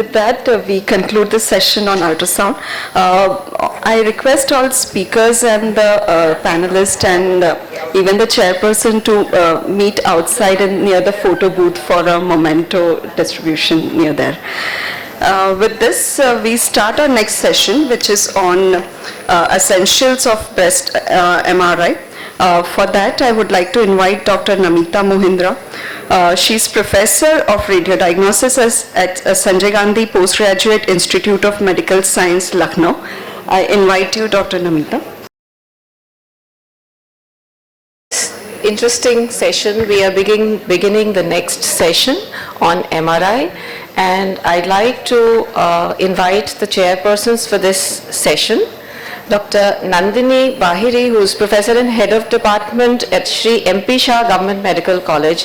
With that, we conclude the session on ultrasound. I request all speakers and the panelists and even the chairperson to meet outside and near the photo booth for a memento distribution near there. With this, we start our next session, which is on essentials of breast MRI. For that, I would like to invite Dr. Namita Mohindra. She's Professor of Radiodiagnosis at Sanjay Gandhi Postgraduate Institute of Medical Science, Lucknow. I invite you, Dr. Namita. Interesting session. We are beginning the next session on MRI, and I'd like to invite the chairpersons for this session. Dr. Nandini Bahiri, who is Professor and Head of Department at Sri MP Shah Government Medical College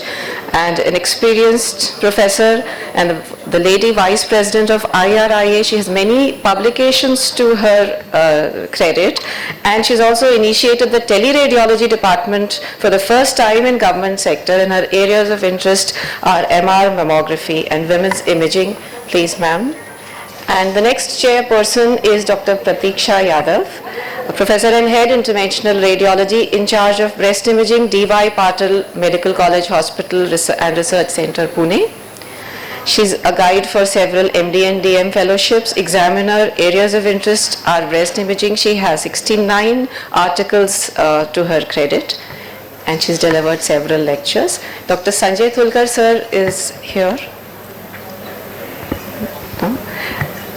and an experienced professor, and the Lady Vice President of IRIA. She has many publications to her credit, and she's also initiated the teleradiology department for the first time in government sector, and her areas of interest are MR, mammography and women's imaging. Please, ma'am. And the next chairperson is Dr. Pratiksha Yadav, a Professor and Head Interventional Radiology in charge of breast imaging, D.Y. Patil Medical College Hospital and Research Center, Pune. She's a guide for several MD and DM fellowships. Examiner areas of interest are breast imaging. She has 69 articles to her credit, and she's delivered several lectures. Dr. Sanjay Thulkar sir is here.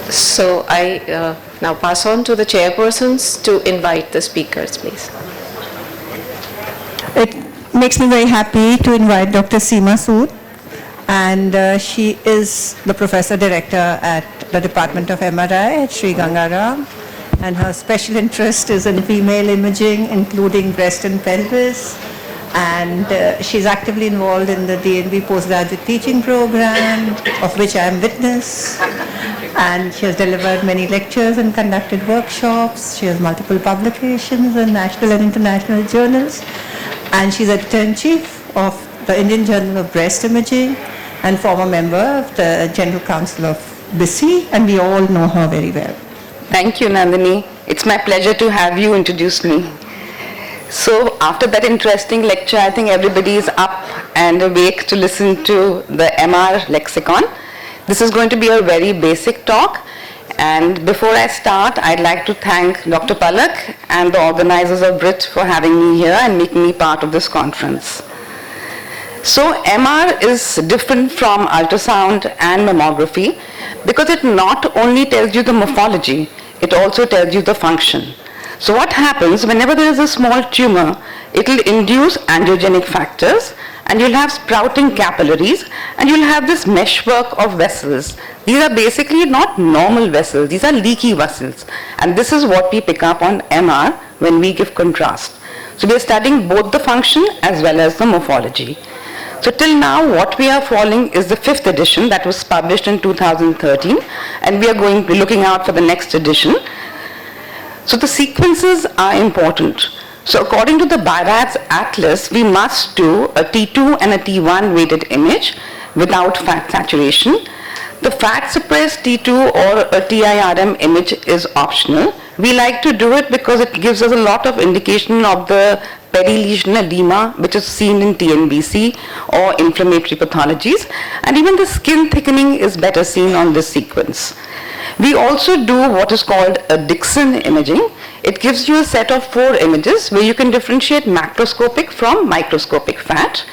So I now pass on to the chairpersons to invite the speakers, please. It makes me very happy to invite Dr. Seema Sood, and she is the Professor Director at the Department of MRI at Sri Gangaram, and her special interest is in female imaging, including breast and pelvis, and she's actively involved in the DNB postgraduate teaching program, of which I am witness. And she has delivered many lectures and conducted workshops. She has multiple publications in national and international journals. And she's editor-in-chief of the Indian Journal of Breast Imaging and former member of the General Council of BISI, and we all know her very well. Thank you, Nandini. It's my pleasure to have you introduce me. So after that interesting lecture, I think everybody is up and awake to listen to the MR lexicon. This is going to be a very basic talk, and before I start, I'd like to thank Dr. Palak and the organizers of Britt for having me here and making me part of this conference. So MR is different from ultrasound and mammography because it not only tells you the morphology, it also tells you the function. So what happens whenever there is a small tumor, it will induce angiogenic factors, and you'll have sprouting capillaries, and you'll have this meshwork of vessels. These are basically not normal vessels, these are leaky vessels. And this is what we pick up on MR when we give contrast. So we are studying both the function as well as the morphology. So till now, what we are following is the 5th edition that was published in 2013, and we are going to be looking out for the next edition. So the sequences are important. So according to the BIRADS Atlas, we must do a T2 and a T1 weighted image without fat saturation. The fat suppressed T2 or a TIRM image is optional. We like to do it because it gives us a lot of indication of the perilesional edema, which is seen in TNBC or inflammatory pathologies, and even the skin thickening is better seen on this sequence. We also do what is called a Dixon imaging. It gives you a set of 4 images where you can differentiate macroscopic from microscopic fat.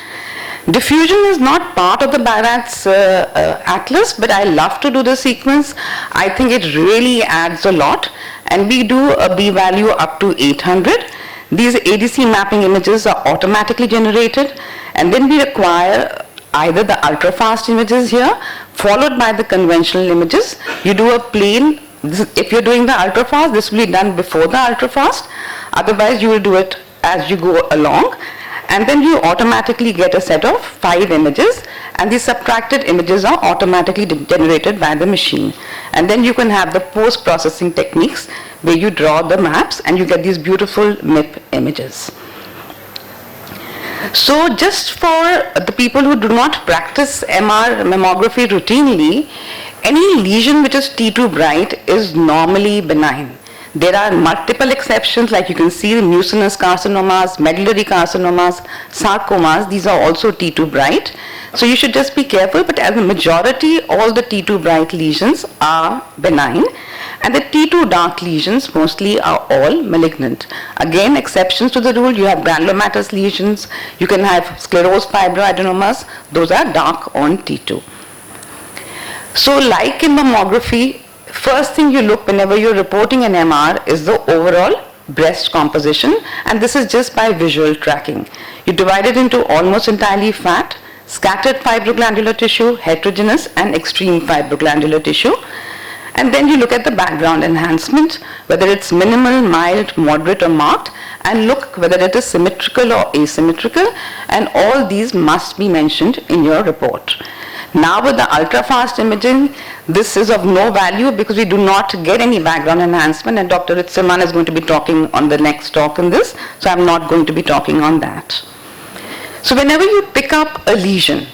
Diffusion is not part of the BIRADS Atlas, but I love to do the sequence. I think it really adds a lot, and we do a B value up to 800. These ADC mapping images are automatically generated, and then we require either the ultra-fast images here, followed by the conventional images. You do a plain, if you're doing the ultra-fast, this will be done before the ultra-fast. Otherwise, you will do it as you go along. And then you automatically get a set of 5 images, and the subtracted images are automatically generated by the machine. And then you can have the post-processing techniques where you draw the maps and you get these beautiful MIP images. So just for the people who do not practice MR mammography routinely, any lesion which is T2 bright is normally benign. There are multiple exceptions, like you can see mucinous carcinomas, medullary carcinomas, sarcomas, these are also T2 bright. So you should just be careful, but as a majority, all the T2 bright lesions are benign, and the T2 dark lesions mostly are all malignant. Again, exceptions to the rule, you have granulomatous lesions, you can have sclerosed fibroadenomas, those are dark on T2. So like in mammography, first thing you look whenever you're reporting an MR is the overall breast composition, and this is just by visual tracking. You divide it into almost entirely fat, scattered fibroglandular tissue, heterogeneous and extreme fibroglandular tissue, and then you look at the background enhancement, whether it's minimal, mild, moderate or marked, and look whether it is symmetrical or asymmetrical, and all these must be mentioned in your report. Now with the ultra-fast imaging, this is of no value because we do not get any background enhancement, and Dr. Ritzeman is going to be talking on the next talk in this, so I'm not going to be talking on that. So whenever you pick up a lesion,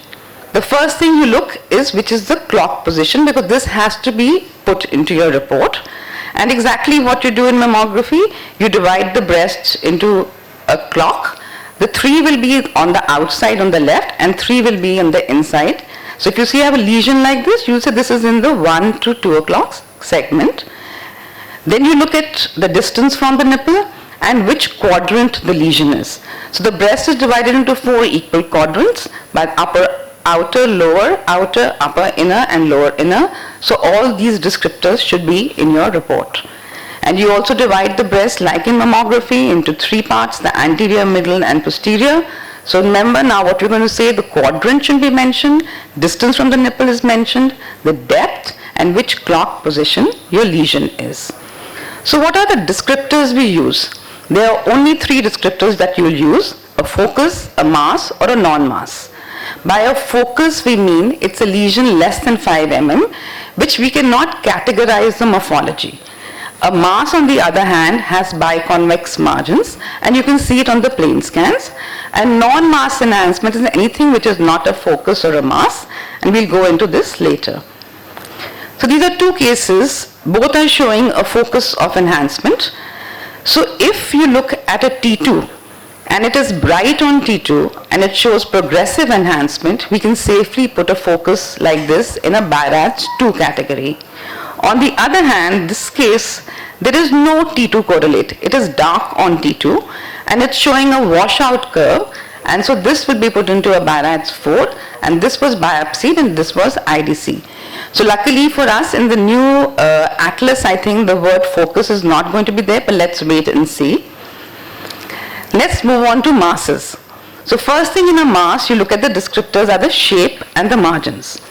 the first thing you look is which is the clock position, because this has to be put into your report. And exactly what you do in mammography, you divide the breasts into a clock. The 3 will be on the outside on the left and 3 will be on the inside. So if you see I have a lesion like this, you say this is in the 1 to 2 o'clock segment. Then you look at the distance from the nipple and which quadrant the lesion is. So the breast is divided into 4 equal quadrants by upper, outer, lower, outer, upper, inner and lower inner. So all these descriptors should be in your report. And you also divide the breast like in mammography into 3 parts, the anterior, middle and posterior. So remember now what we're going to say, the quadrant should be mentioned, distance from the nipple is mentioned, the depth and which clock position your lesion is. So what are the descriptors we use? There are only 3 descriptors that you will use, a focus, a mass or a non-mass. By a focus we mean it's a lesion less than 5 mm, which we cannot categorize the morphology. A mass, on the other hand, has biconvex margins, and you can see it on the plane scans. And non-mass enhancement is anything which is not a focus or a mass, and we'll go into this later. So these are 2 cases, both are showing a focus of enhancement. So if you look at a T2, and it is bright on T2, and it shows progressive enhancement, we can safely put a focus like this in a BIRADS 2 category. On the other hand, this case, there is no T2 correlate. It is dark on T2 and it's showing a washout curve, and so this will be put into a BIRADS 4, and this was biopsied and this was IDC. So luckily for us in the new atlas, I think the word focus is not going to be there, but let's wait and see. Let's move on to masses. So first thing in a mass, you look at the descriptors are the shape and the margins.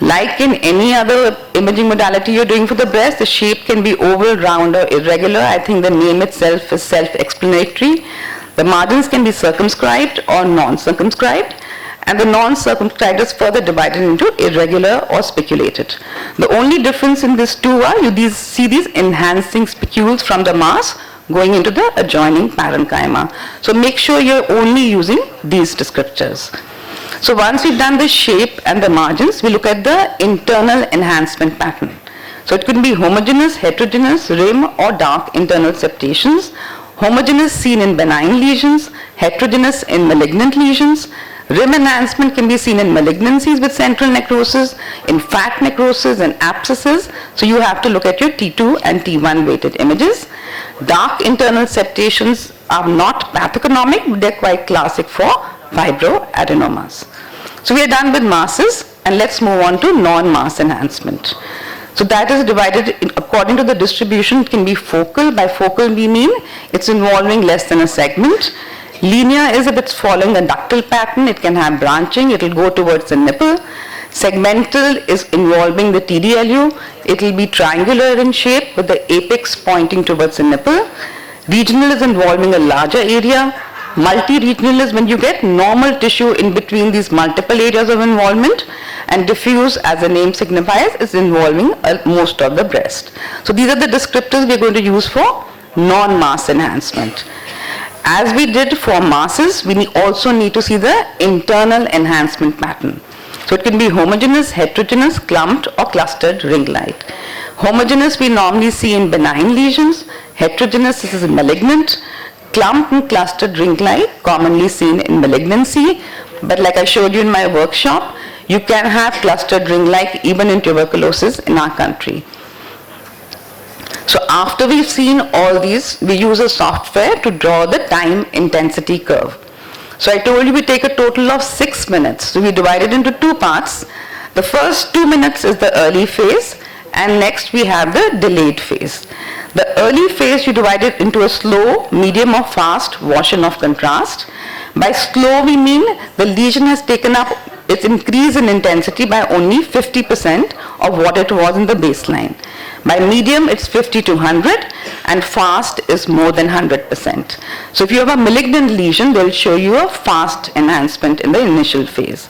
Like in any other imaging modality you're doing for the breast, the shape can be oval, round or irregular. I think the name itself is self-explanatory. The margins can be circumscribed or non-circumscribed, and the non-circumscribed is further divided into irregular or spiculated. The only difference in these 2 are you see these enhancing spicules from the mass going into the adjoining parenchyma. So make sure you're only using these descriptors. So once we've done the shape and the margins, we look at the internal enhancement pattern. So it could be homogeneous, heterogeneous, rim or dark internal septations. Homogeneous seen in benign lesions, heterogeneous in malignant lesions. Rim enhancement can be seen in malignancies with central necrosis, in fat necrosis and abscesses. So you have to look at your T2 and T1 weighted images. Dark internal septations are not pathogenomic, but they're quite classic for fibroadenomas. So we are done with masses, and let's move on to non-mass enhancement. So that is divided according to the distribution. It can be focal. By focal we mean it's involving less than a segment. Linear is if it's following a ductal pattern. It can have branching. It will go towards the nipple. Segmental is involving the TDLU. It will be triangular in shape with the apex pointing towards the nipple. Regional is involving a larger area. Multi-regional is when you get normal tissue in between these multiple areas of involvement, and diffuse, as the name signifies, is involving most of the breast. So these are the descriptors we are going to use for non-mass enhancement. As we did for masses, we also need to see the internal enhancement pattern. So it can be homogeneous, heterogeneous, clumped or clustered ring light. Homogeneous we normally see in benign lesions. Heterogeneous, this is malignant. Clumped and clustered ring light commonly seen in malignancy. But like I showed you in my workshop, you can have clustered ring light even in tuberculosis in our country. So after we've seen all these, we use a software to draw the time intensity curve. So I told you we take a total of 6 minutes. So we divide it into 2 parts. The first 2 minutes is the early phase, and next we have the delayed phase. The early phase you divide it into a slow, medium or fast wash-in of contrast. By slow we mean the lesion has taken up its increase in intensity by only 50% of what it was in the baseline. By medium it's 50 to 100 and fast is more than 100%. So if you have a malignant lesion, they'll show you a fast enhancement in the initial phase.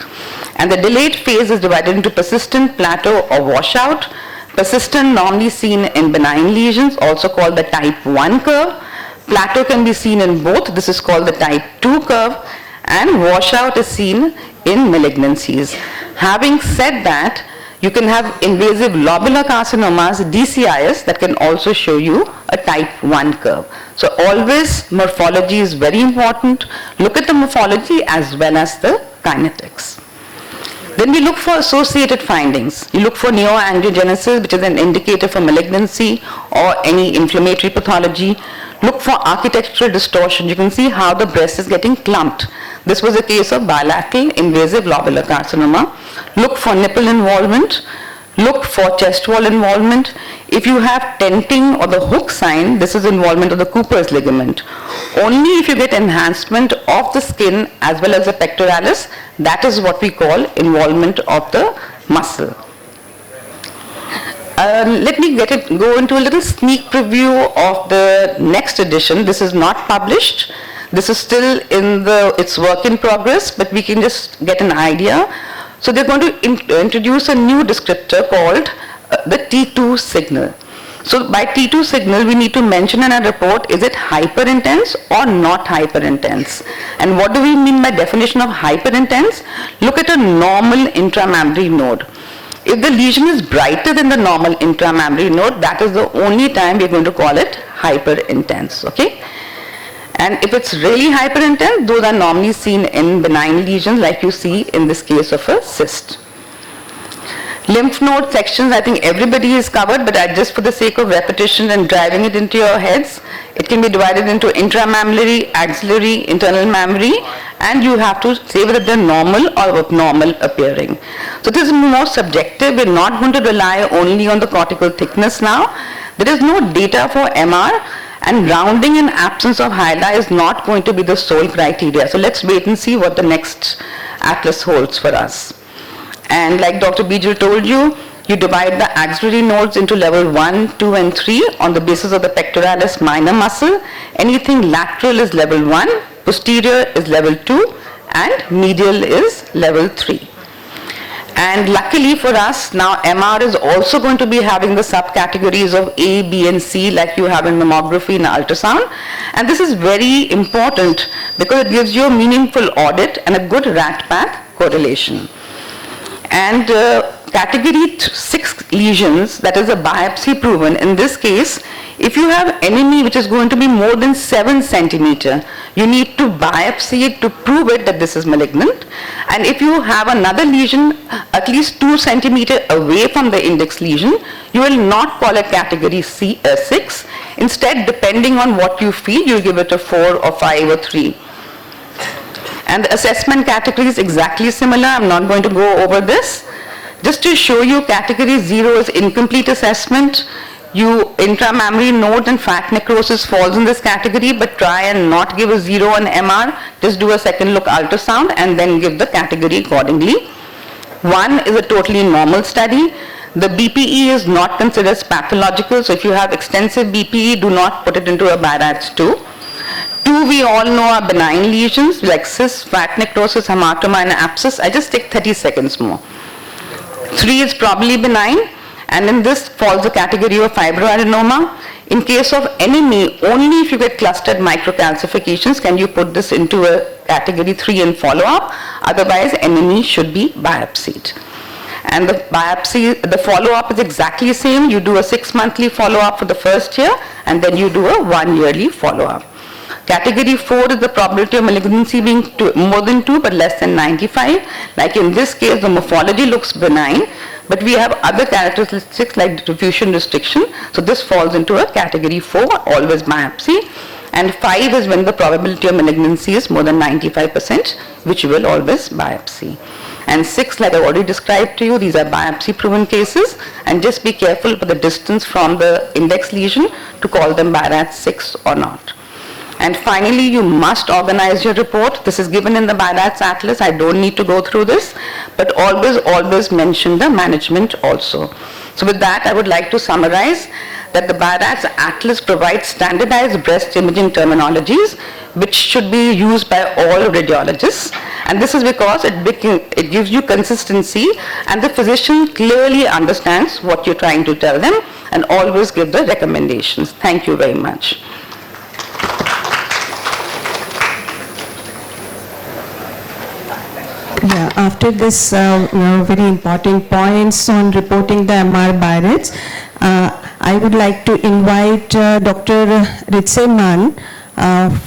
And the delayed phase is divided into persistent, plateau or washout. Persistent normally seen in benign lesions, also called the type 1 curve. Plateau can be seen in both, this is called the type 2 curve, and washout is seen in malignancies. Having said that, you can have invasive lobular carcinomas, DCIS, that can also show you a type 1 curve. So always morphology is very important. Look at the morphology as well as the kinetics. Then we look for associated findings. You look for neoangiogenesis, which is an indicator for malignancy or any inflammatory pathology. Look for architectural distortion. You can see how the breast is getting clumped. This was a case of bilateral invasive lobular carcinoma. Look for nipple involvement. Look for chest wall involvement. If you have tenting or the hook sign, this is involvement of the Cooper's ligament. Only if you get enhancement of the skin as well as the pectoralis, that is what we call involvement of the muscle. Let me go into a little sneak preview of the next edition. This is not published. This is still in its work in progress, but we can just get an idea. So they're going to introduce a new descriptor called the T2 signal. So by T2 signal, we need to mention in our report, is it hyperintense or not hyperintense? And what do we mean by definition of hyperintense? Look at a normal intramammary node. If the lesion is brighter than the normal intramammary node, that is the only time we're going to call it hyperintense, okay? And if it's really hyperintense, those are normally seen in benign lesions like you see in this case of a cyst. Lymph node sections, I think everybody is covered, but just for the sake of repetition and driving it into your heads, it can be divided into intramammary, axillary, internal mammary, and you have to say whether they're normal or abnormal appearing. So this is more subjective. We're not going to rely only on the cortical thickness now. There is no data for MR, and rounding in absence of hyla is not going to be the sole criteria. So let's wait and see what the next atlas holds for us. And like Dr. Bijal told you, you divide the axillary nodes into level 1, 2 and 3 on the basis of the pectoralis minor muscle. Anything lateral is level 1, posterior is level 2 and medial is level 3. And luckily for us, now MR is also going to be having the subcategories of A, B and C like you have in mammography and ultrasound. And this is very important because it gives you a meaningful audit and a good rat-pack correlation. And category 6 lesions, that is a biopsy proven, in this case, if you have enemy which is going to be more than 7 centimeter, you need to biopsy it to prove it that this is malignant. And if you have another lesion at least 2 centimeter away from the index lesion, you will not call it category 6. Instead, depending on what you feel, you give it a 4 or 5 or 3. And the assessment category is exactly similar. I'm not going to go over this. Just to show you, category 0 is incomplete assessment. Intramammary node and fat necrosis falls in this category, but try and not give a 0 on MR. Just do a second look ultrasound and then give the category accordingly. 1 is a totally normal study. The BPE is not considered as pathological, so if you have extensive BPE, do not put it into a BARADS 2. 2 we all know are benign lesions like cyst, fat necrosis, hematoma and abscess. I just take 30 seconds more. 3 is probably benign, And in this falls the category of fibroadenoma. In case of NME, only if you get clustered microcalcifications can you put this into a category 3 and follow-up. Otherwise, NME should be biopsied. And the biopsy, the follow-up is exactly the same. You do a 6-monthly follow-up for the first year, and then you do a 1-yearly follow-up. Category 4 is the probability of malignancy being more than 2 but less than 95. Like in this case, the morphology looks benign, but we have other characteristics like diffusion restriction. So this falls into a category 4, always biopsy. And 5 is when the probability of malignancy is more than 95%, which you will always biopsy. And 6, like I already described to you, these are biopsy-proven cases, and just be careful for the distance from the index lesion to call them BIRATS 6 or not. And finally, you must organize your report. This is given in the BIRATS Atlas. I don't need to go through this, but always mention the management also. So with that, I would like to summarize that the BIRATS Atlas provides standardized breast imaging terminologies which should be used by all radiologists. And this is because it gives you consistency and the physician clearly understands what you're trying to tell them and always give the recommendations. Thank you very much. Yeah, after this very important points on reporting the MR BIRATS, I would like to invite Dr. Ritseman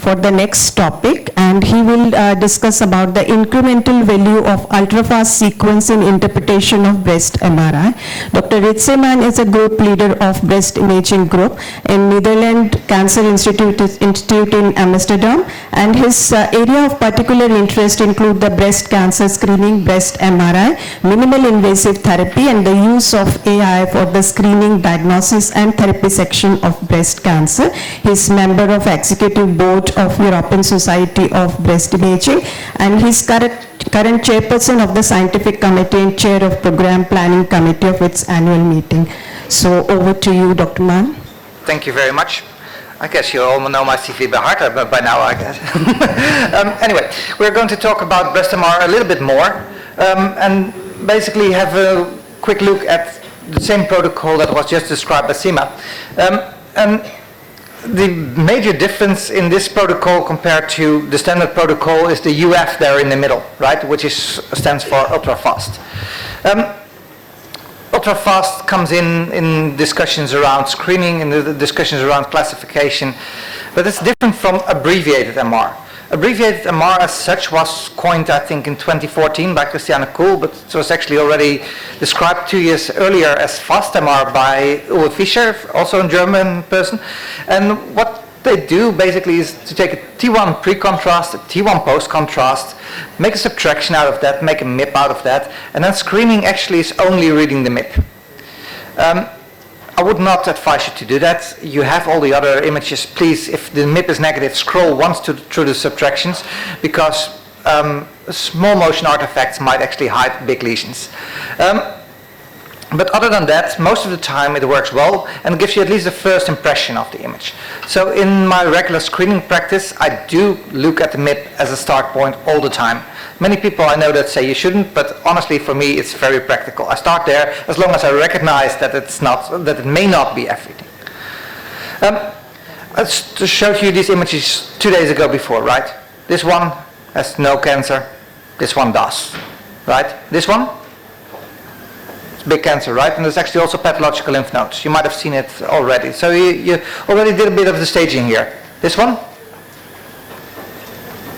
for the next topic, and he will discuss about the incremental value of ultrafast sequencing interpretation of breast MRI. Dr. Ritseman is a group leader of breast imaging group in Netherlands Cancer Institute in Amsterdam, and his area of particular interest include the breast cancer screening, breast MRI, minimal invasive therapy, and the use of AI for the screening, diagnosis, and therapy section of breast cancer. He is member of executive board of European Society of Breast Imaging, and he's current chairperson of the scientific committee and chair of program planning committee of its annual meeting. So over to you, Dr. Mann. Thank you very much. I guess you all know my CV by heart by now, I guess. Anyway, we're going to talk about breast MR a little bit more, and basically have a quick look at the same protocol that was just described by Seema. And the major difference in this protocol compared to the standard protocol is the UF there in the middle, right, which stands for ultra-fast. Ultra-fast comes in discussions around screening and the discussions around classification, but it's different from abbreviated MR. Abbreviated MR as such was coined, I think, in 2014 by Christiane Kuhl, but it was actually already described 2 years earlier as fast MR by Uwe Fischer, also a German person. And what they do basically is to take a T1 pre-contrast, a T1 post-contrast, make a subtraction out of that, make a MIP out of that, and then screening actually is only reading the MIP. I would not advise you to do that. You have all the other images. Please, if the MIP is negative, scroll once through the subtractions, because small motion artifacts might actually hide big lesions. But other than that, most of the time it works well and gives you at least the first impression of the image. So in my regular screening practice, I do look at the MIP as a start point all the time. Many people I know that say you shouldn't, but honestly for me it's very practical. I start there as long as I recognize that it may not be everything. I just showed you these images 2 days ago before, right? This one has no cancer, this one does, right? This one? Big cancer, right? And there's actually also pathological lymph nodes. You might have seen it already. So you already did a bit of the staging here. This one?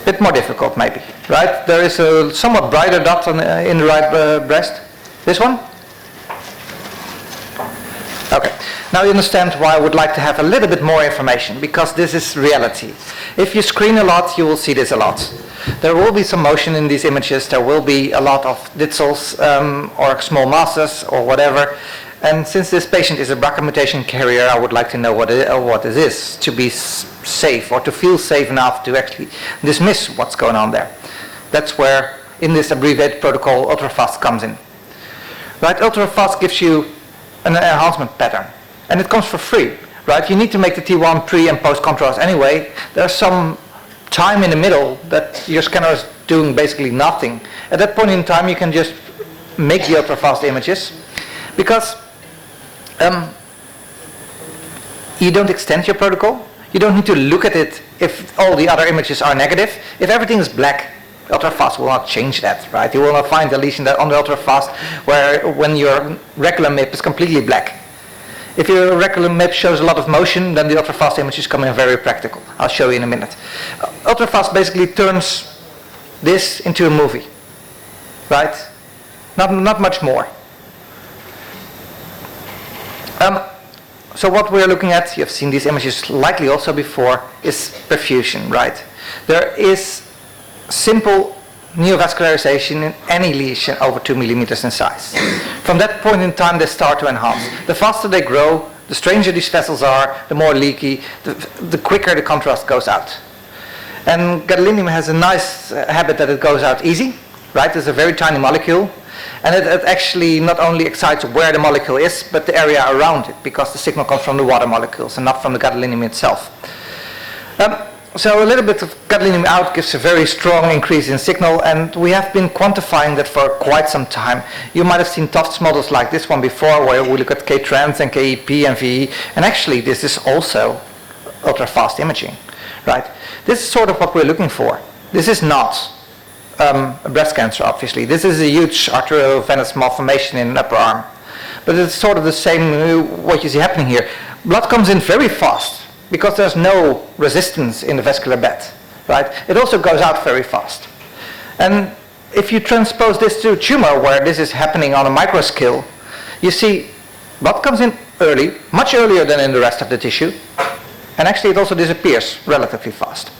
A bit more difficult maybe, right? There is a somewhat brighter dot in the right breast. This one? Okay. Now you understand why I would like to have a little bit more information, because this is reality. If you screen a lot, you will see this a lot. There will be some motion in these images. There will be a lot of ditzels or small masses or whatever. And since this patient is a BRCA mutation carrier, I would like to know what it is to be safe or to feel safe enough to actually dismiss what's going on there. That's where, in this abbreviated protocol, ultrafast comes in. Right? Ultrafast gives you an enhancement pattern, and it comes for free. Right? You need to make the T1 pre and post contrast anyway. There's some time in the middle that your scanner is doing basically nothing. At that point in time, you can just make the ultrafast images, because You don't extend your protocol. You don't need to look at it if all the other images are negative. If everything is black, ultrafast will not change that, right? You will not find a lesion that on the ultrafast where when your regular MIP is completely black. If your regular MIP shows a lot of motion, then the ultrafast images come in very practical. I'll show you in a minute. Ultrafast basically turns this into a movie, right? Not much more. So what we're looking at, you've seen these images likely also before, is perfusion, right? There is simple neovascularization in any lesion over 2 millimeters in size. From that point in time, they start to enhance. The faster they grow, the stranger these vessels are, the more leaky, the quicker the contrast goes out. And gadolinium has a nice habit that it goes out easy, right? It's a very tiny molecule. And it actually not only excites where the molecule is, but the area around it, because the signal comes from the water molecules and not from the gadolinium itself. So a little bit of gadolinium out gives a very strong increase in signal, and we have been quantifying that for quite some time. You might have seen Tufts models like this one before, where we look at K-trans and KEP and VE, and actually this is also ultra-fast imaging, right? This is sort of what we're looking for. This is not breast cancer, obviously. This is a huge arteriovenous malformation in the upper arm. But it's sort of the same, what you see happening here. Blood comes in very fast because there's no resistance in the vascular bed, right? It also goes out very fast. And if you transpose this to a tumor where this is happening on a micro scale, you see blood comes in early, much earlier than in the rest of the tissue, and actually it also disappears relatively fast.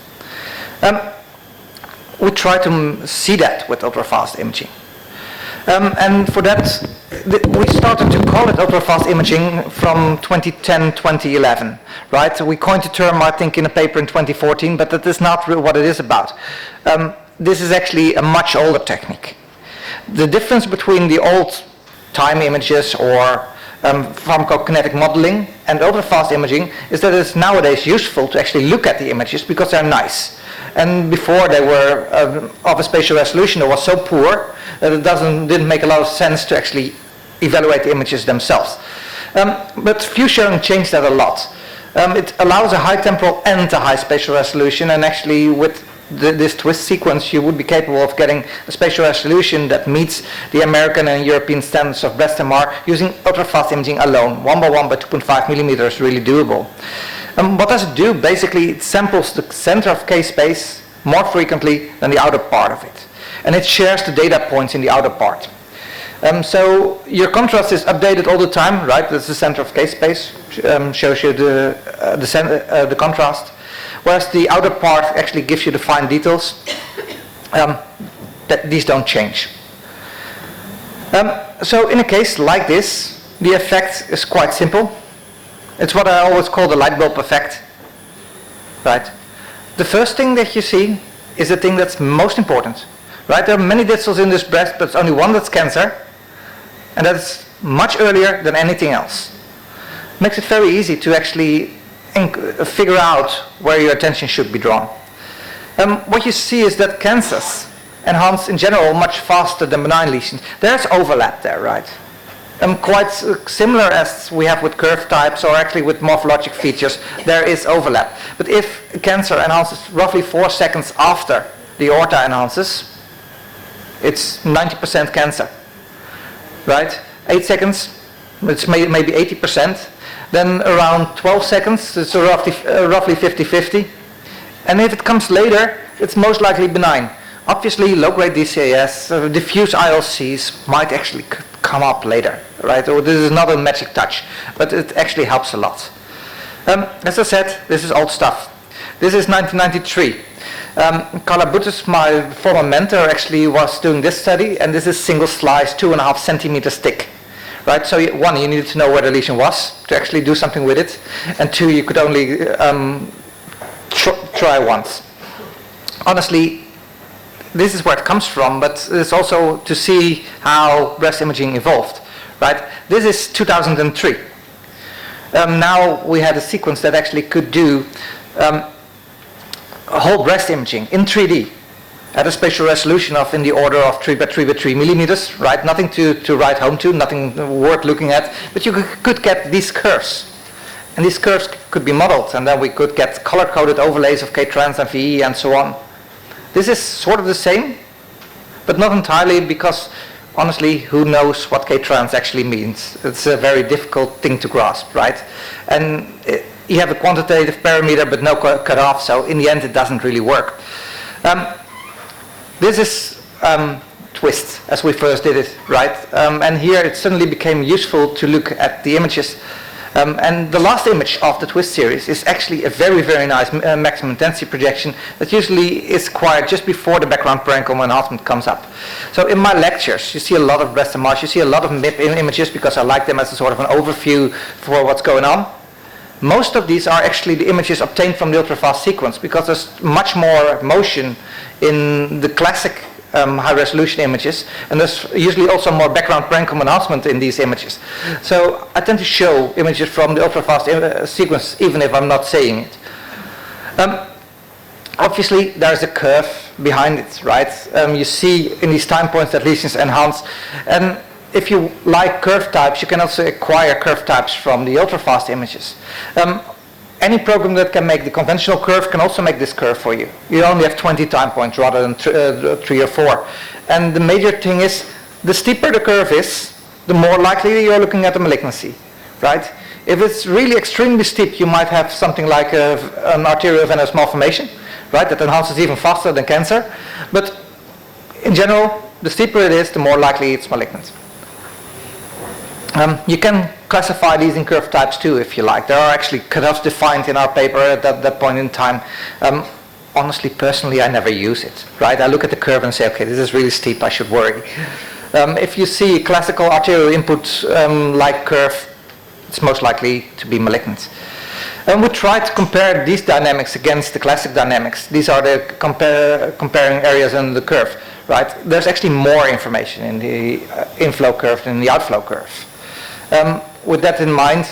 We try to see that with ultrafast imaging. And for that, we started to call it ultrafast imaging from 2010, 2011, right? We coined the term, I think, in a paper in 2014, but that is not really what it is about. This is actually a much older technique. The difference between the old time images or pharmacokinetic modeling and ultrafast imaging is that it's nowadays useful to actually look at the images because they're nice. And before they were of a spatial resolution that was so poor that it didn't make a lot of sense to actually evaluate the images themselves. But view sharing changed that a lot. It allows a high temporal and a high spatial resolution, and actually with this twist sequence you would be capable of getting a spatial resolution that meets the American and European standards of breast MR using ultrafast imaging alone. 1 by 1 by 2.5 millimeters is really doable. What does it do? Basically, it samples the center of K-space more frequently than the outer part of it. And it shares the data points in the outer part. So your contrast is updated all the time, right? That's the center of K-space, shows you the contrast. Whereas the outer part actually gives you the fine details. That these don't change. So in a case like this, the effect is quite simple. It's what I always call the light bulb effect, right? The first thing that you see is the thing that's most important, right? There are many distals in this breast, but it's only one that's cancer, and that's much earlier than anything else. Makes it very easy to actually figure out where your attention should be drawn. What you see is that cancers enhance in general much faster than benign lesions. There's overlap there, right? Quite similar as we have with curve types or actually with morphologic features, there is overlap. But if cancer enhances roughly 4 seconds after the aorta enhances, it's 90% cancer, right? 8 seconds, it's maybe 80%. Then around 12 seconds, it's roughly 50-50. And if it comes later, it's most likely benign. Obviously, low-grade DCAS, diffuse ILCs might actually come up later, right? Or this is not a magic touch, but it actually helps a lot. As I said, this is old stuff. This is 1993. Carla Buttes, my former mentor, actually was doing this study, and this is single slice, 2.5 centimeters thick. Right, so one, you needed to know where the lesion was to actually do something with it, and two, you could only try once. Honestly, this is where it comes from, but it's also to see how breast imaging evolved. Right, this is 2003. Now we had a sequence that actually could do whole breast imaging in 3D. at a spatial resolution of in the order of 3 by 3 by 3 millimeters, right? Nothing to write home to, nothing worth looking at, but you could get these curves. And these curves could be modeled, and then we could get color-coded overlays of K-trans and VE and so on. This is sort of the same, but not entirely, because honestly, who knows what K-trans actually means? It's a very difficult thing to grasp, right? And you have a quantitative parameter, but no cutoff, so in the end it doesn't really work. This is twist, as we first did it, right? And here it suddenly became useful to look at the images. And the last image of the twist series is actually a very, very nice maximum intensity projection that usually is acquired just before the background parenchymal enhancement comes up. So in my lectures, you see a lot of breast MRs, you see a lot of MIP images because I like them as a sort of an overview for what's going on. Most of these are actually the images obtained from the ultrafast sequence because there's much more motion in the classic high-resolution images, and there's usually also more background parenchymal enhancement in these images. So I tend to show images from the ultrafast sequence even if I'm not saying it. Obviously there's a curve behind it, right? You see in these time points that lesions enhance, and if you like curve types, you can also acquire curve types from the ultrafast images. Any program that can make the conventional curve can also make this curve for you. You only have 20 time points rather than 3 or 4. And the major thing is, the steeper the curve is, the more likely you're looking at a malignancy, right? If it's really extremely steep, you might have something like an arteriovenous malformation, right? That enhances even faster than cancer. But in general, the steeper it is, the more likely it's malignant. You can classify these in curve types too, if you like. There are actually cutoffs defined in our paper at that point in time. Honestly, personally, I never use it, right? I look at the curve and say, okay, this is really steep, I should worry. If you see a classical arterial input like curve, it's most likely to be malignant. And we try to compare these dynamics against the classic dynamics. These are the comparing areas in the curve, right? There's actually more information in the inflow curve than in the outflow curve. With that in mind,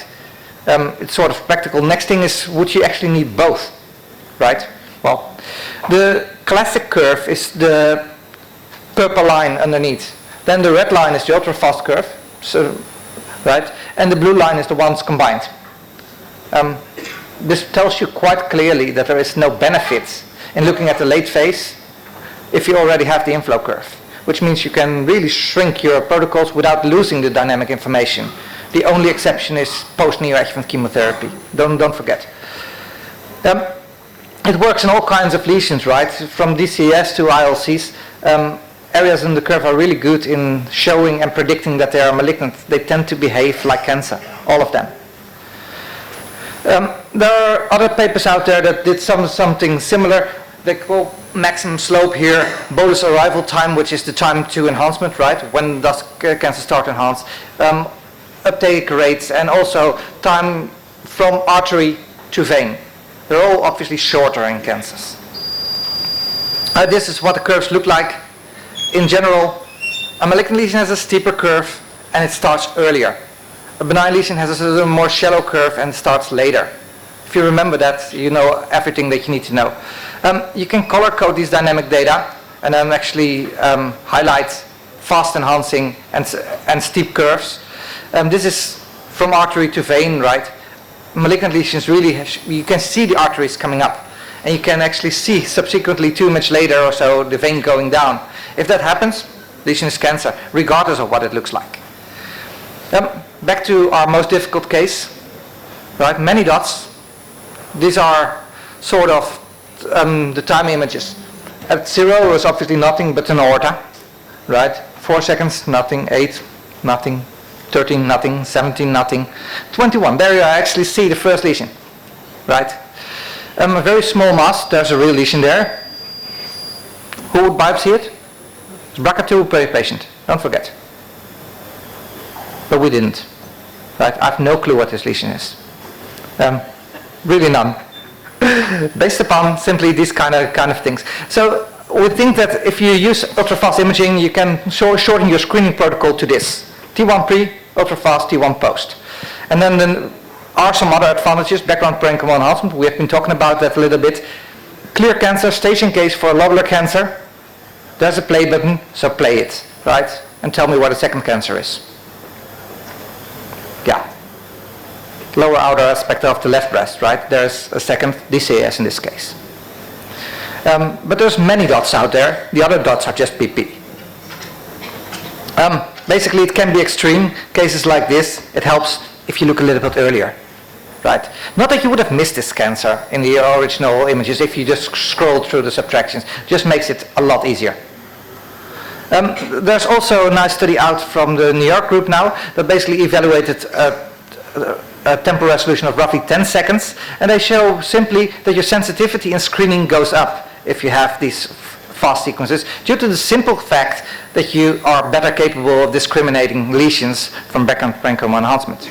it's sort of practical. Next thing is, would you actually need both, right? Well, the classic curve is the purple line underneath. Then the red line is the ultrafast curve, so, right? And the blue line is the ones combined. This tells you quite clearly that there is no benefit in looking at the late phase if you already have the inflow curve, which means you can really shrink your protocols without losing the dynamic information. The only exception is post-neoadjuvant chemotherapy. Don't forget. It works in all kinds of lesions, right? From DCS to ILCs. Areas in the curve are really good in showing and predicting that they are malignant. They tend to behave like cancer, all of them. There are other papers out there that did something similar. They call maximum slope here, bolus arrival time, which is the time to enhancement, right? When does cancer start to enhance? Uptake rates, and also time from artery to vein. They're all obviously shorter in cancers. This is what the curves look like. In general, a malignant lesion has a steeper curve and it starts earlier. A benign lesion has a more shallow curve and starts later. If you remember that, you know everything that you need to know. You can color code these dynamic data and then actually highlight fast enhancing and steep curves. This is from artery to vein, right? Malignant lesions really, you can see the arteries coming up, and you can actually see subsequently 2 minutes later or so the vein going down. If that happens, lesion is cancer, regardless of what it looks like. Back to our most difficult case, right? Many dots. These are sort of the time images. At 0 is obviously nothing but an aorta, right? 4 seconds, nothing. 8, nothing. 13, nothing. 17, nothing. 21, there you actually see the first lesion, right? A very small mass, there's a real lesion there. Who would biopsy it? It's BRCA2 patient, don't forget. But we didn't, right? I have no clue what this lesion is. Really none. Based upon simply these kind of things. So we think that if you use ultrafast imaging, you can shorten your screening protocol to this. T1 pre, ultrafast, T1 post. And then there are some other advantages, background parenchymal enhancement. We have been talking about that a little bit. Clear cancer, staging case for lobular cancer, There's a play button, so play it, right? And tell me what the second cancer is. Yeah. Lower outer aspect of the left breast, right? There's a second DCAS in this case. But there's many dots out there. The other dots are just PP. Basically, it can be extreme. Cases like this, it helps if you look a little bit earlier, right? Not that you would have missed this cancer in the original images if you just scroll through the subtractions. Just makes it a lot easier. There's also a nice study out from the New York group now that basically evaluated a temporal resolution of roughly 10 seconds, and they show simply that your sensitivity in screening goes up if you have these fast sequences, due to the simple fact that you are better capable of discriminating lesions from background parenchyma enhancement.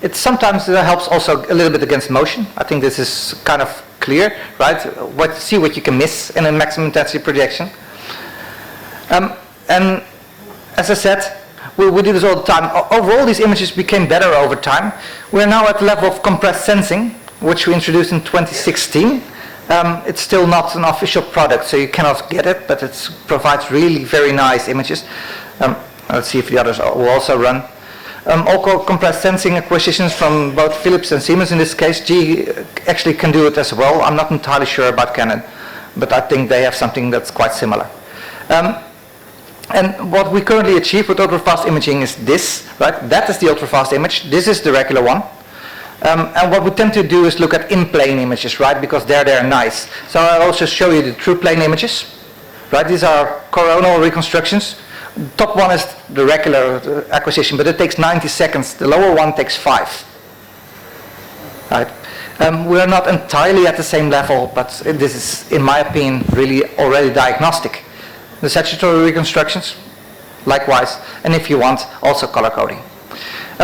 It sometimes helps also a little bit against motion. I think this is kind of clear, right? See what you can miss in a maximum intensity projection. And as I said, we do this all the time. Overall, these images became better over time. We're now at the level of compressed sensing, which we introduced in 2016. It's still not an official product, so you cannot get it, but it provides really very nice images. Let's see if the others will also run. All compressed sensing acquisitions from both Philips and Siemens in this case. GE actually can do it as well. I'm not entirely sure about Canon, but I think they have something that's quite similar. And what we currently achieve with ultrafast imaging is this, right? That is the ultrafast image. This is the regular one. And what we tend to do is look at in-plane images, right? Because they're nice. So I'll also show you the true plane images, right? These are coronal reconstructions. The top one is the regular acquisition, but it takes 90 seconds. The lower one takes 5. Right? We're not entirely at the same level, but this is, in my opinion, really already diagnostic. The statutory reconstructions, likewise, and if you want, also color coding.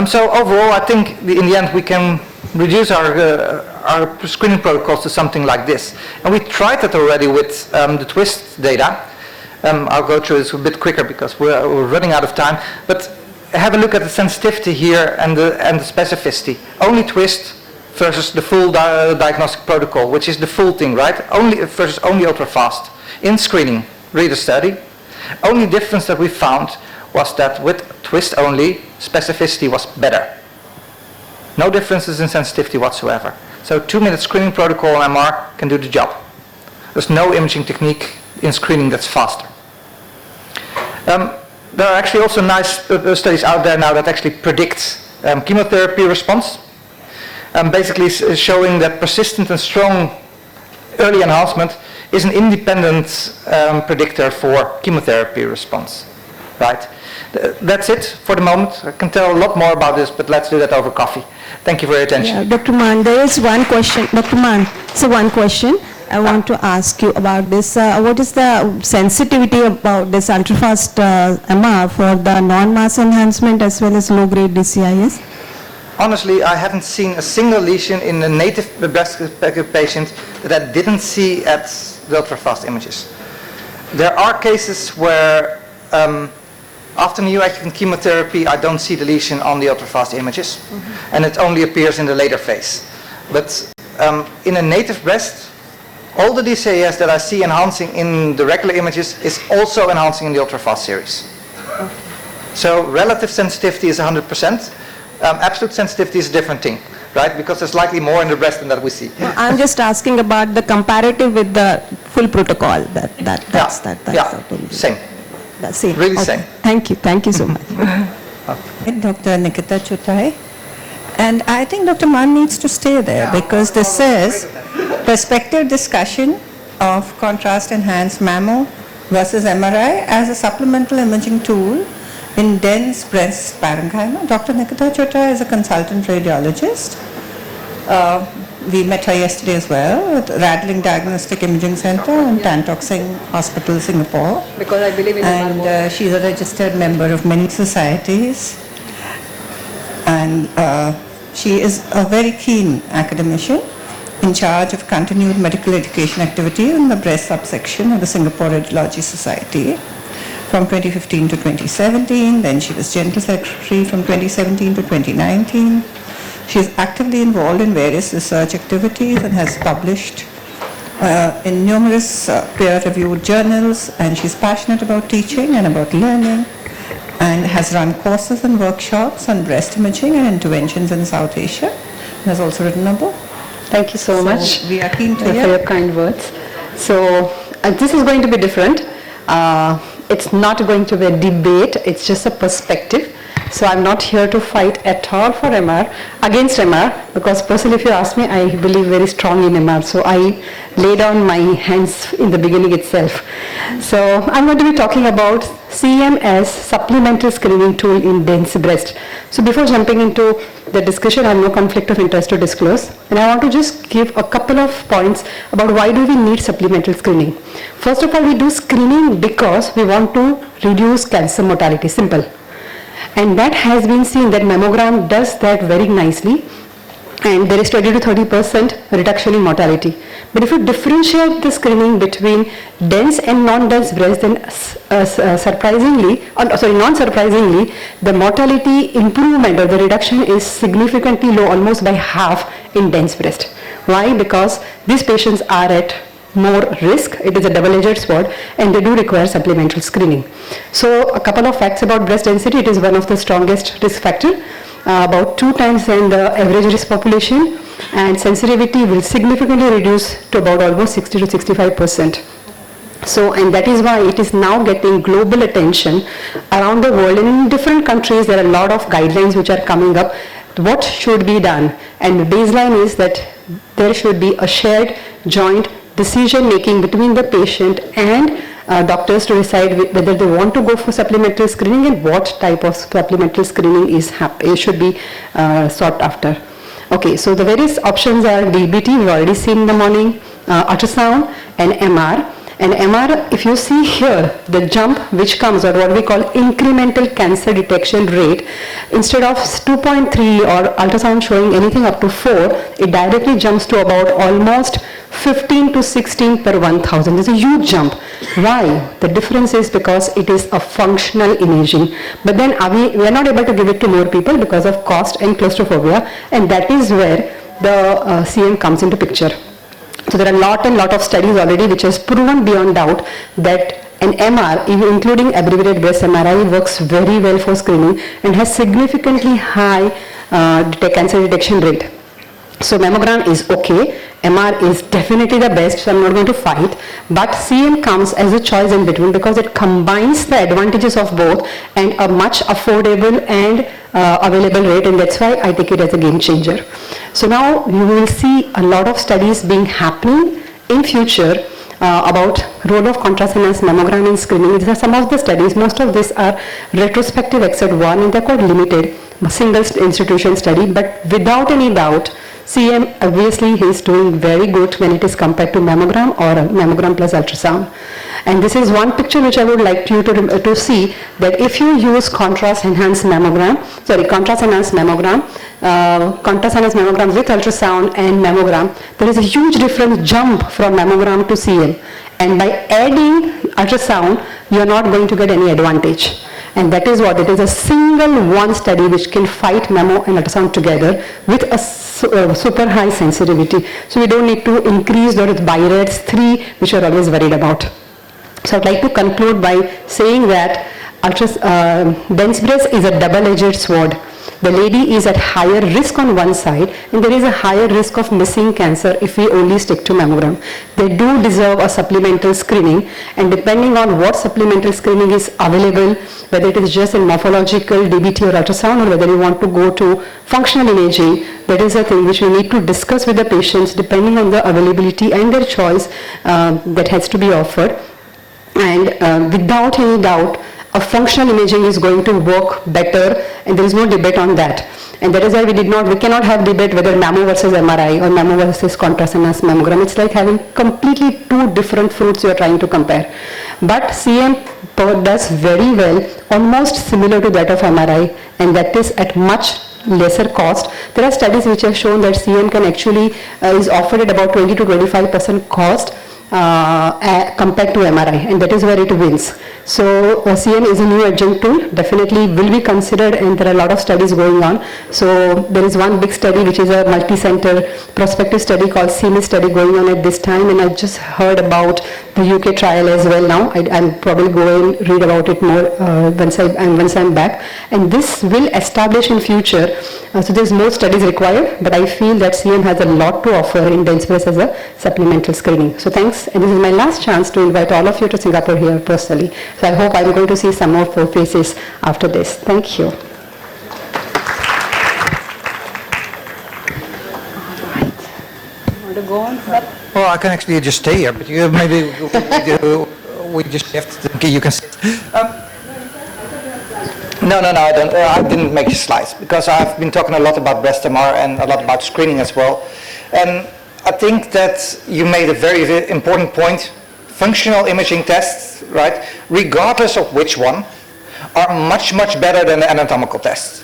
So overall, I think in the end we can reduce our screening protocols to something like this. And we tried that already with the twist data. I'll go through this a bit quicker because we're running out of time. But have a look at the sensitivity here and the specificity. Only twist versus the full diagnostic protocol, which is the full thing, right? Only versus only ultrafast in screening. Read the study. Only difference that we found was that with twist only, specificity was better. No differences in sensitivity whatsoever. So 2-minute screening protocol on MR can do the job. There's no imaging technique in screening that's faster. There are actually also nice studies out there now that actually predict chemotherapy response. Basically showing that persistent and strong early enhancement is an independent predictor for chemotherapy response. Right? That's it for the moment. I can tell a lot more about this, but let's do that over coffee. Thank you for your attention. Yeah, Dr. Mann, there is one question. Dr. Mann, so one question I want to ask you about this. What is the sensitivity about this ultrafast MR for the non-mass enhancement as well as low-grade DCIS? Honestly, I haven't seen a single lesion in a native breast patient that I didn't see at the ultrafast images. There are cases where after neoadjuvant chemotherapy, I don't see the lesion on the ultrafast images, and it only appears in the later phase. But in a native breast, all the DCAS that I see enhancing in the regular images is also enhancing in the ultrafast series. So relative sensitivity is 100%. Absolute sensitivity is a different thing, right? Because there's likely more in the breast than that we see. No, I'm just asking about the comparative with the full protocol. That's same. That's same. Really Okay. same. Thank you so much. Dr. Nikita Chutai. And I think Dr. Mann needs to stay there because this says prospective discussion of contrast-enhanced mammo versus MRI as a supplemental imaging tool in dense breast parenchyma. Dr. Nikita Chutai is a consultant radiologist. We met her yesterday as well at Radling Diagnostic Imaging Center in Tan Tock Seng Hospital, Singapore. Because I believe in And she's a registered member of many societies. And she is a very keen academician in charge of continued medical education activity in the breast subsection of the Singapore Radiology Society from 2015 to 2017. Then she was General Secretary from 2017 to 2019. She is actively involved in various research activities and has published in numerous peer-reviewed journals, and she's passionate about teaching and about learning, and has run courses and workshops on breast imaging and interventions in South Asia, and has also written a book. Thank you so much We are keen to for hear. your kind words. So this is going to be different. It's not going to be a debate, it's just a perspective. So I'm not here to fight at all for MR, against MR, because personally if you ask me, I believe very strong in MR. So I lay down my hands in the beginning itself. So I'm going to be talking about CM as supplemental screening tool in dense breast. So before jumping into the discussion, I have no conflict of interest to disclose. And I want to just give a couple of points about why do we need supplemental screening. First of all, we do screening because we want to reduce cancer mortality, simple. And that has been seen that mammogram does that very nicely, and there is 20 to 30% reduction in mortality. But if you differentiate the screening between dense and non-dense breast, then non-surprisingly, the mortality improvement or the reduction is significantly low, almost by half in dense breast. Why? Because these patients are at more risk, it is a double-edged sword, and they do require supplemental screening. So a couple of facts about breast density: it is one of the strongest risk factor, about 2 times than the average risk population, and sensitivity will significantly reduce to about almost 60 to 65%. So, and that is why it is now getting global attention around the world, and in different countries there are a lot of guidelines which are coming up, what should be done, and the baseline is that there should be a shared joint decision making between the patient and doctors to decide whether they want to go for supplemental screening and what type of supplemental screening should be sought after. Okay, so the various options are DBT, we've already seen in the morning, ultrasound, and MR. And MR, if you see here, the jump which comes, or what we call incremental cancer detection rate, instead of 2.3 or ultrasound showing anything up to 4, it directly jumps to about almost 15 to 16 per 1,000. It's a huge jump. Why? The difference is because it is a functional imaging. But then we are not able to give it to more people because of cost and claustrophobia, and that is where the CM comes into picture. So there are a lot of studies already which has proven beyond doubt that an MR, even including abbreviated breast MRI, works very well for screening and has significantly high cancer detection rate. So mammogram is okay, MR is definitely the best, so I'm not going to fight, but CM comes as a choice in between because it combines the advantages of both and a much affordable and available rate, and that's why I take it as a game changer. So now you will see a lot of studies being happening in future about role of contrast enhanced mammogram in screening. These are some of the studies. Most of these are retrospective except one, and they're called limited, single institution study, but without any doubt CM obviously is doing very good when it is compared to mammogram or mammogram plus ultrasound. And this is one picture which I would like you to see, that if you use contrast enhanced mammogram with ultrasound and mammogram, there is a huge difference jump from mammogram to CM. And by adding ultrasound, you are not going to get any advantage. And that is what it is, a single one study which can fight mammo and ultrasound together with a super high sensitivity. So we don't need to increase those BI-rates 3 which we're always worried about. So I'd like to conclude by saying that dense breast is a double-edged sword. The lady is at higher risk on one side, and there is a higher risk of missing cancer if we only stick to mammogram. They do deserve a supplemental screening, and depending on what supplemental screening is available, whether it is just in morphological, DBT or ultrasound, or whether you want to go to functional imaging, that is a thing which we need to discuss with the patients depending on the availability and their choice that has to be offered. And without any doubt, a functional imaging is going to work better, and there is no debate on that. And that is why we cannot have debate whether mammo versus MRI or mammo versus contrast enhanced mammogram. It's like having completely two different fruits you are trying to compare. But CM does very well, almost similar to that of MRI, and that is at much lesser cost. There are studies which have shown that CM can actually is offered at about 20 to 25% cost compared to MRI, and that is where it wins. So CM is a new adjunct tool, definitely will be considered, and there are a lot of studies going on. So there is one big study which is a multi-center prospective study called CMIS study going on at this time, and I just heard about the UK trial as well now. I'm probably going to read about it more once I'm back. And this will establish in future, so there's more studies required, but I feel that CM has a lot to offer in dense breast as a supplemental screening. So thanks, and this is my last chance to invite all of you to Singapore here personally. So I hope I'm going to see some more faces after this. Thank you. Well, I can actually just stay here, but you maybe we just have to, you can sit. No, I don't. I didn't make slides because I've been talking a lot about breast MR and a lot about screening as well. And I think that you made a very, very important point. Functional imaging tests, right, regardless of which one, are much, much better than the anatomical tests.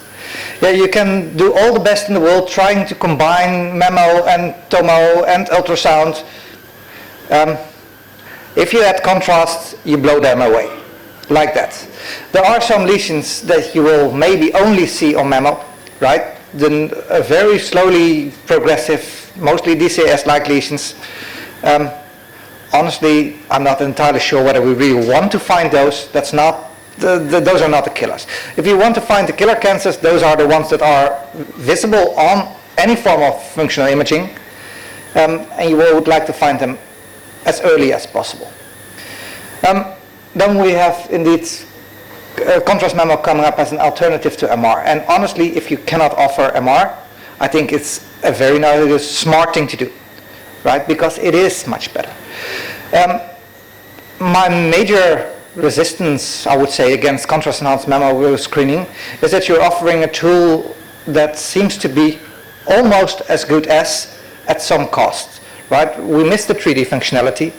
Yeah, you can do all the best in the world trying to combine mammo and tomo and ultrasound. If you add contrast, you blow them away, like that. There are some lesions that you will maybe only see on mammo, right? Then very slowly progressive, mostly DCS-like lesions. Honestly, I'm not entirely sure whether we really want to find those. That's not. Those are not the killers. If you want to find the killer cancers, those are the ones that are visible on any form of functional imaging, and you would like to find them as early as possible. Then we have indeed contrast mammo coming up as an alternative to MR. And honestly, if you cannot offer MR, I think it's a very nice, smart thing to do, right? Because it is much better. My major resistance, I would say, against contrast-enhanced mammo screening is that you're offering a tool that seems to be almost as good as at some cost, right? We miss the 3D functionality.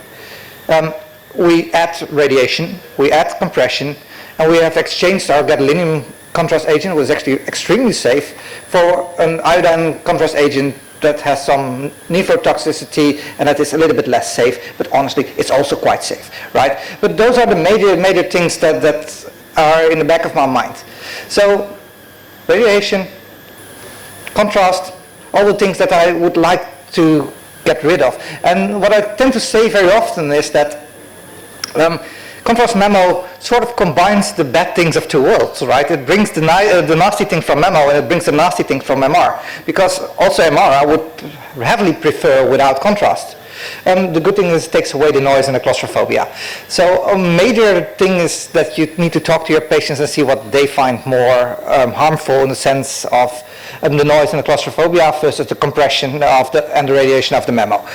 We add radiation, we add compression, and we have exchanged our gadolinium contrast agent, which is actually extremely safe, for an iodine contrast agent that has some nephrotoxicity and that is a little bit less safe, but honestly, it's also quite safe, right? But those are the major things that are in the back of my mind. So, radiation, contrast, all the things that I would like to get rid of. And what I tend to say very often is that contrast mammo sort of combines the bad things of two worlds, right? It brings the nasty thing from mammo and it brings the nasty thing from MR. Because also MR I would heavily prefer without contrast. The good thing is it takes away the noise and the claustrophobia. So a major thing is that you need to talk to your patients and see what they find more harmful in the sense of the noise and the claustrophobia versus the compression of and the radiation of the mammo.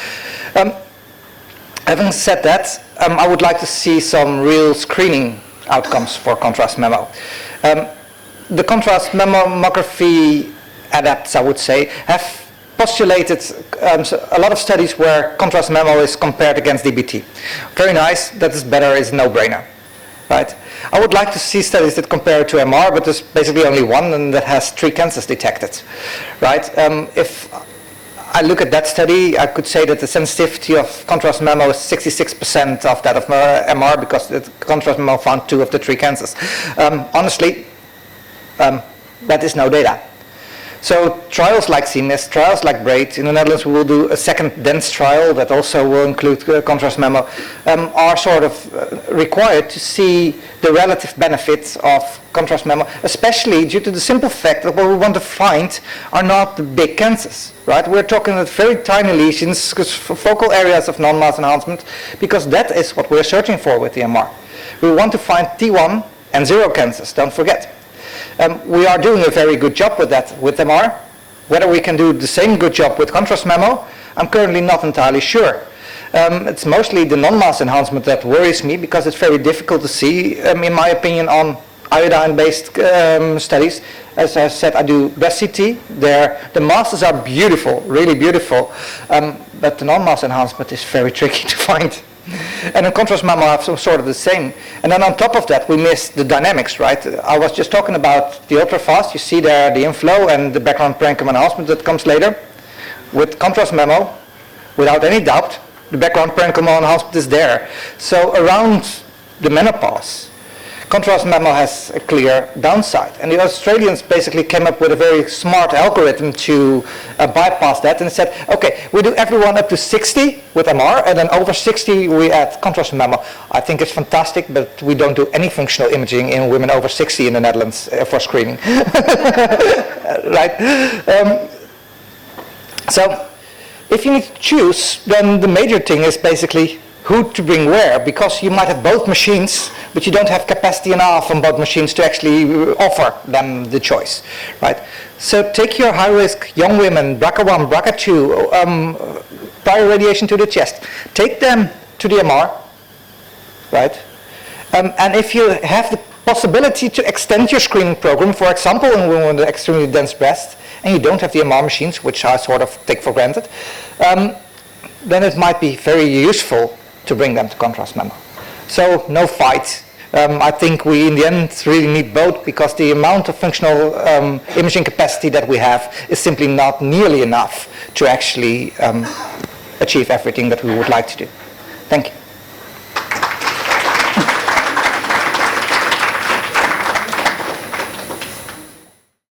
Having said that, I would like to see some real screening outcomes for contrast mammo. The contrast mammography adepts, I would say, have postulated a lot of studies where contrast mammo is compared against DBT. Very nice, that is better, is a no-brainer, right? I would like to see studies that compare it to MR, but there's basically only one, and that has 3 cancers detected, right? If I look at that study, I could say that the sensitivity of contrast mammo is 66% of that of MR because the contrast mammo found 2 of the 3 cancers. Honestly, that is no data. So trials like CMIS, trials like Britt, in the Netherlands we will do a second dense trial that also will include contrast mammo, are sort of required to see the relative benefits of contrast mammo, especially due to the simple fact that what we want to find are not the big cancers, right? We're talking about very tiny lesions, focal areas of non-mass enhancement, because that is what we're searching for with the MR. We want to find T1 and 0 cancers, don't forget. We are doing a very good job with that with MR. Whether we can do the same good job with contrast mammo, I'm currently not entirely sure. It's mostly the non-mass enhancement that worries me because it's very difficult to see, in my opinion, on iodine-based studies. As I said, I do breast CT. The masses are beautiful, really beautiful, but the non-mass enhancement is very tricky to find. And in contrast mammo have some sort of the same. And then on top of that we miss the dynamics, right? I was just talking about the ultra-fast. You see there the inflow and the background parenchyma enhancement that comes later. With contrast mammo, without any doubt, the background parenchyma enhancement is there. So around the menopause, contrast mammo has a clear downside. And the Australians basically came up with a very smart algorithm to bypass that and said, okay, we do everyone up to 60 with MR, and then over 60 we add contrast mammo. I think it's fantastic, but we don't do any functional imaging in women over 60 in the Netherlands for screening. Right? So if you need to choose, then the major thing is basically who to bring where, because you might have both machines, but you don't have capacity enough on both machines to actually offer them the choice, right? So take your high-risk young women, BRCA1, BRCA2, prior radiation to the chest, take them to the MR, right? And if you have the possibility to extend your screening program, for example, in women with extremely dense breast, and you don't have the MR machines, which I sort of take for granted, then it might be very useful to bring them to contrast mammo. So no fight. I think we in the end really need both, because the amount of functional imaging capacity that we have is simply not nearly enough to actually achieve everything that we would like to do. Thank you.